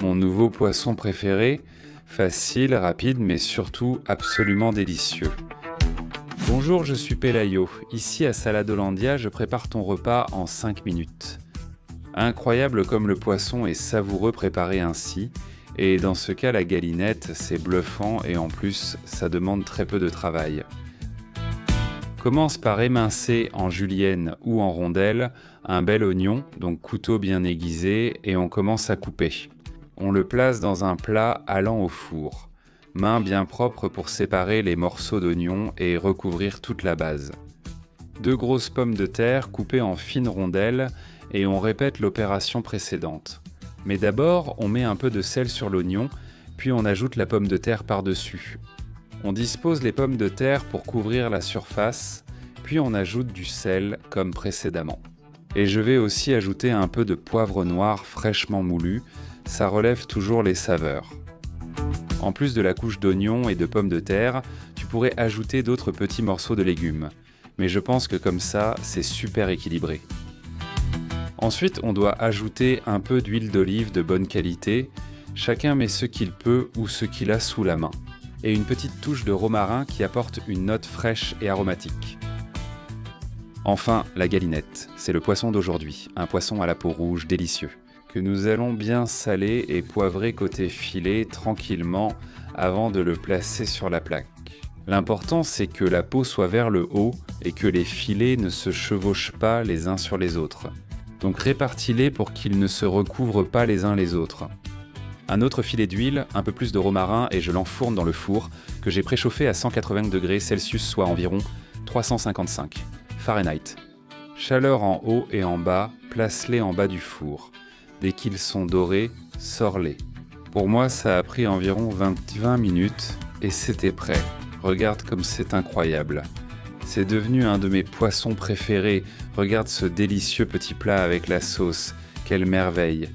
mon nouveau poisson préféré, facile, rapide, mais surtout absolument délicieux. Bonjour, je suis Pelayo. Ici à Saladolandia, je prépare ton repas en 5 minutes. Incroyable comme le poisson est savoureux préparé ainsi, et dans ce cas la galinette, c'est bluffant et en plus, ça demande très peu de travail. Commence par émincer en julienne ou en rondelles un bel oignon, donc couteau bien aiguisé, et on commence à couper. On le place dans un plat allant au four. Main bien propre pour séparer les morceaux d'oignon et recouvrir toute la base. 2 grosses pommes de terre coupées en fines rondelles et on répète l'opération précédente. Mais d'abord, on met un peu de sel sur l'oignon, puis on ajoute la pomme de terre par-dessus. On dispose les pommes de terre pour couvrir la surface, puis on ajoute du sel comme précédemment. Et je vais aussi ajouter un peu de poivre noir fraîchement moulu, ça relève toujours les saveurs. En plus de la couche d'oignon et de pommes de terre, tu pourrais ajouter d'autres petits morceaux de légumes. Mais je pense que comme ça, c'est super équilibré. Ensuite, on doit ajouter un peu d'huile d'olive de bonne qualité. Chacun met ce qu'il peut ou ce qu'il a sous la main. Et une petite touche de romarin qui apporte une note fraîche et aromatique. Enfin, la galinette, c'est le poisson d'aujourd'hui, un poisson à la peau rouge délicieux, que nous allons bien saler et poivrer côté filet tranquillement avant de le placer sur la plaque. L'important c'est que la peau soit vers le haut et que les filets ne se chevauchent pas les uns sur les autres. Donc répartis-les pour qu'ils ne se recouvrent pas les uns les autres. Un autre filet d'huile, un peu plus de romarin et je l'enfourne dans le four que j'ai préchauffé à 180 degrés Celsius, soit environ 355 Fahrenheit. Chaleur en haut et en bas, place-les en bas du four. Dès qu'ils sont dorés, sors-les. Pour moi, ça a pris environ 20 minutes et c'était prêt. Regarde comme c'est incroyable. C'est devenu un de mes poissons préférés. Regarde ce délicieux petit plat avec la sauce. Quelle merveille!